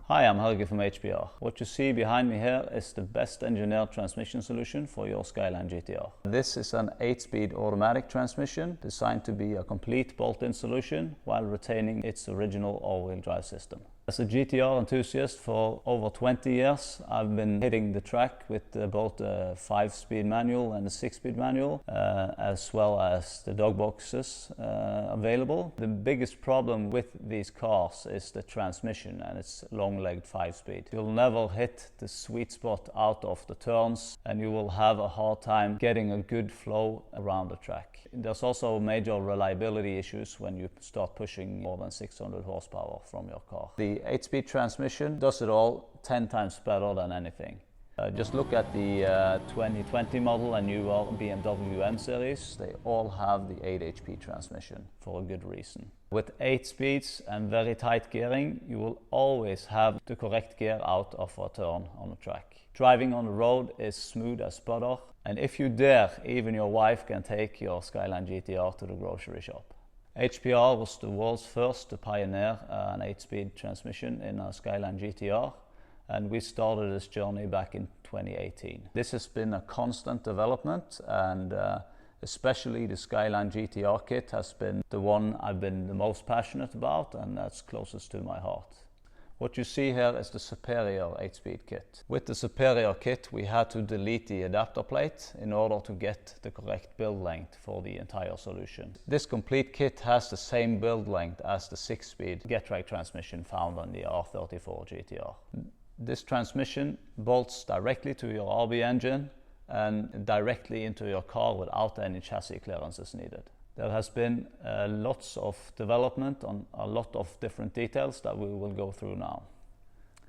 Hi, I'm Helge from HPR. What you see behind me here is the best engineered transmission solution for your Skyline GTR. This is an 8-speed automatic transmission designed to be a complete bolt-in solution while retaining its original all-wheel drive system. As a GTR enthusiast for over 20 years, I've been hitting the track with both the 5-speed manual and the 6-speed manual, as well as the dog boxes available. The biggest problem with these cars is the transmission and its long-legged 5-speed. You'll never hit the sweet spot out of the turns, and you will have a hard time getting a good flow around the track. There's also major reliability issues when you start pushing more than 600 horsepower from your car. The 8-speed transmission does it all 10 times better than anything. Just look at the 2020 model and newer BMW M series. They all have the 8 HP transmission for a good reason. With 8 speeds and very tight gearing, you will always have the correct gear out of a turn on the track. Driving on the road is smooth as butter, and if you dare, even your wife can take your Skyline GTR to the grocery shop. HPR was the world's first to pioneer an 8-speed transmission in a Skyline GTR, and we started this journey back in 2018. This has been a constant development, and especially the Skyline GTR kit has been the one I've been the most passionate about, and that's closest to my heart. What you see here is the Superior 8-speed kit. With the Superior kit, we had to delete the adapter plate in order to get the correct build length for the entire solution. This complete kit has the same build length as the 6-speed Getrag transmission found on the R34 GTR. This transmission bolts directly to your RB engine and directly into your car without any chassis clearances needed. There has been lots of development on a lot of different details that we will go through now.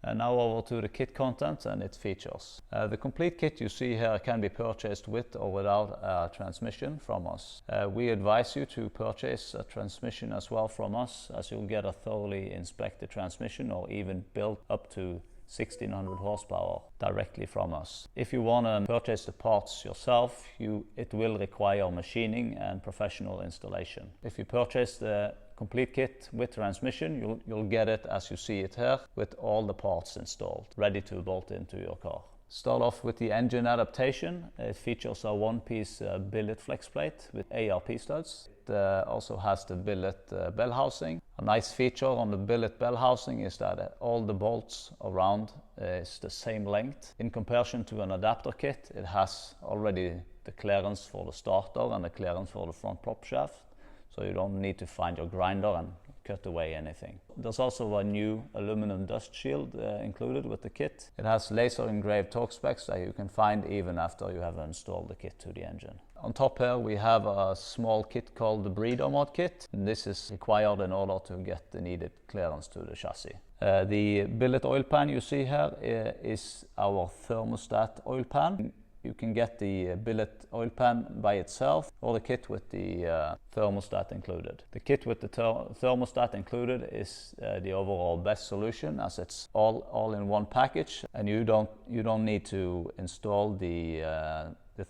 And now over to the kit content and its features. The complete kit you see here can be purchased with or without a transmission from us. We advise you to purchase a transmission as well from us, as you'll get a thoroughly inspected transmission or even built up to 1600 horsepower directly from us. If you want to purchase the parts yourself, it will require machining and professional installation. If you purchase the complete kit with transmission, you'll get it as you see it here, with all the parts installed, ready to bolt into your car. Start off with the engine adaptation. It features a one-piece billet flex plate with ARP studs. It also has the billet bell housing. A nice feature on the billet bell housing is that all the bolts around is the same length. In comparison to an adapter kit, it has already the clearance for the starter and the clearance for the front prop shaft, so you don't need to find your grinder and cut away anything. There's also a new aluminum dust shield included with the kit. It has laser engraved torque specs that you can find even after you have installed the kit to the engine. On top here we have a small kit called the breeder mod kit. And this is required in order to get the needed clearance to the chassis. The billet oil pan you see here is our thermostat oil pan. You can get the billet oil pan by itself or the kit with the thermostat included. The kit with the thermostat included is the overall best solution, as it's all in one package, and you don't need to install the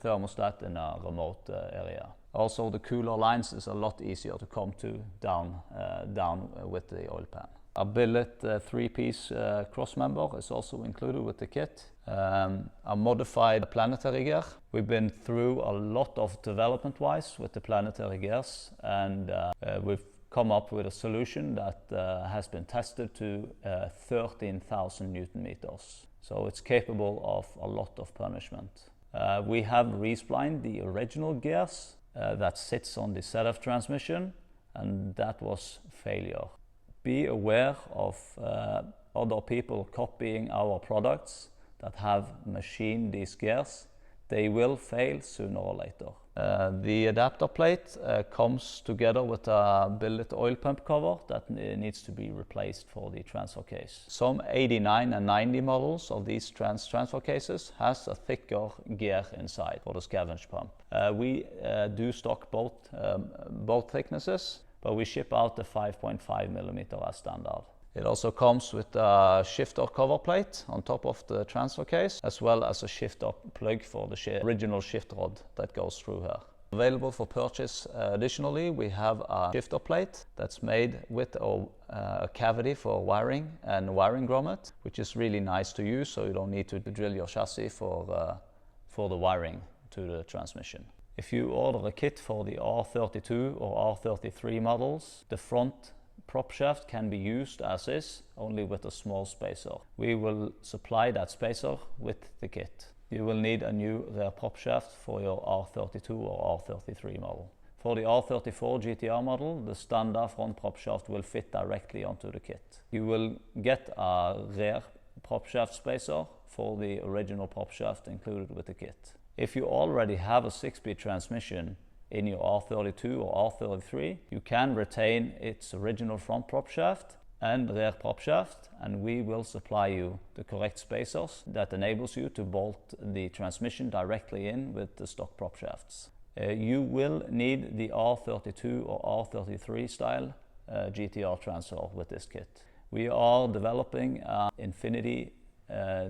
thermostat in a remote area. Also, the cooler lines is a lot easier to come to down with the oil pan. A billet 3-piece cross member is also included with the kit. A modified planetary gear. We've been through a lot of development-wise with the planetary gears, and we've come up with a solution that has been tested to 13,000 Newton meters. So it's capable of a lot of punishment. We have resplined the original gears that sits on the ZF transmission, and that was failure. Be aware of other people copying our products that have machined these gears. They will fail sooner or later. The adapter plate comes together with a billet oil pump cover that needs to be replaced for the transfer case. Some 89 and 90 models of these transfer cases has a thicker gear inside for the scavenge pump. We do stock both thicknesses, but we ship out the 5.5 millimeter as standard. It also comes with a shifter cover plate on top of the transfer case, as well as a shifter plug for the original shift rod that goes through here. Available for purchase additionally, we have a shifter plate that's made with a cavity for wiring and wiring grommet, which is really nice to use, so you don't need to drill your chassis for the wiring to the transmission. If you order a kit for the R32 or R33 models, the front prop shaft can be used as is, only with a small spacer. We will supply that spacer with the kit. You will need a new rear prop shaft for your R32 or R33 model. For the R34 GTR model, the standard front prop shaft will fit directly onto the kit. You will get a rear prop shaft spacer for the original prop shaft included with the kit. If you already have a 6-speed transmission in your R32 or R33, you can retain its original front prop shaft and rear prop shaft, and we will supply you the correct spacers that enables you to bolt the transmission directly in with the stock prop shafts. You will need the R32 or R33 style GTR transfer with this kit. We are developing an Infinity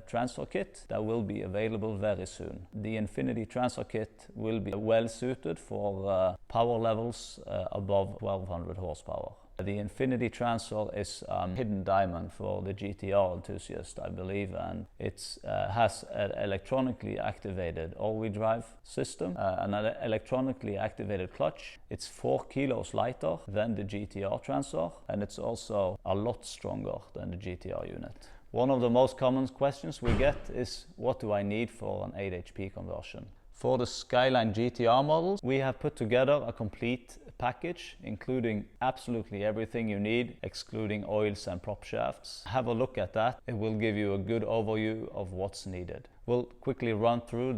transfer kit that will be available very soon. The Infinity transfer kit will be well suited for power levels above 1200 horsepower. The Infinity transfer is a hidden diamond for the GTR enthusiast, I believe, and it has an electronically activated all-wheel drive system, and an electronically activated clutch. It's 4 kilos lighter than the GTR transfer, and it's also a lot stronger than the GTR unit. One of the most common questions we get is, what do I need for an 8 HP conversion? For the Skyline GTR models, we have put together a complete package, including absolutely everything you need, excluding oils and prop shafts. Have a look at that. It will give you a good overview of what's needed. We'll quickly run through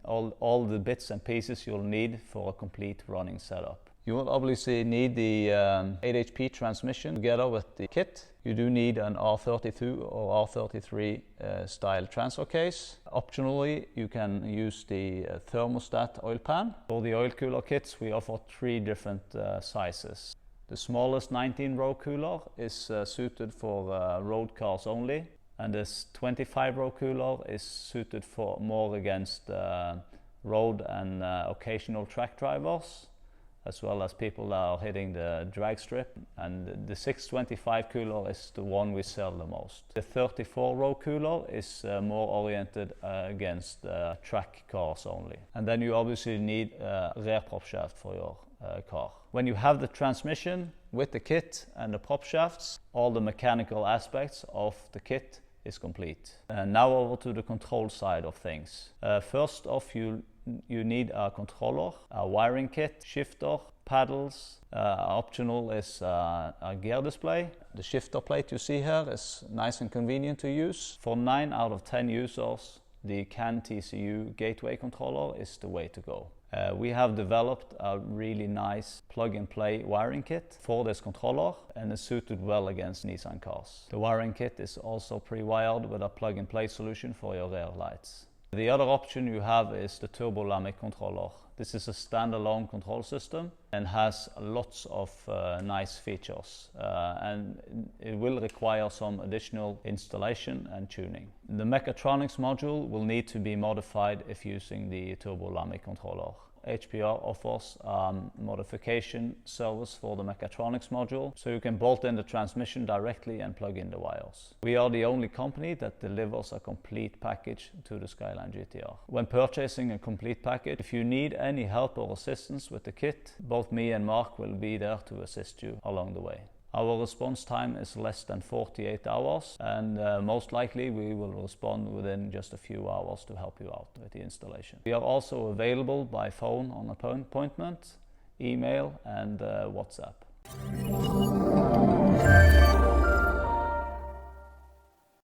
all the bits and pieces you'll need for a complete running setup. You will obviously need the 8 HP transmission together with the kit. You do need an R32 or R33 style transfer case. Optionally, you can use the thermostat oil pan. For the oil cooler kits, we offer 3 different sizes. The smallest 19-row cooler is suited for road cars only, and this 25-row cooler is suited for more against road and occasional track drivers, as well as people that are hitting the drag strip. And the 625 cooler is the one we sell the most. The 34-row cooler is more oriented against track cars only. And then you obviously need a rear prop shaft for your car. When you have the transmission with the kit and the prop shafts, all the mechanical aspects of the kit is complete. And now over to the control side of things. First off, you need a controller, a wiring kit, shifter, paddles. Optional is a gear display. The shifter plate you see here is nice and convenient to use. For 9 out of 10 users, the CAN TCU gateway controller is the way to go. We have developed a really nice plug-and-play wiring kit for this controller, and is suited well against Nissan cars. The wiring kit is also pre-wired with a plug-and-play solution for your rear lights. The other option you have is the Turbolamic controller. This is a standalone control system and has lots of nice features, and it will require some additional installation and tuning. The mechatronics module will need to be modified if using the Turbolamic controller. HPR offers modification service for the mechatronics module, so you can bolt in the transmission directly and plug in the wires. We are the only company that delivers a complete package to the Skyline GTR. When purchasing a complete package, if you need any help or assistance with the kit, both me and Mark will be there to assist you along the way. Our response time is less than 48 hours, and most likely we will respond within just a few hours to help you out with the installation. We are also available by phone on appointment, email and WhatsApp.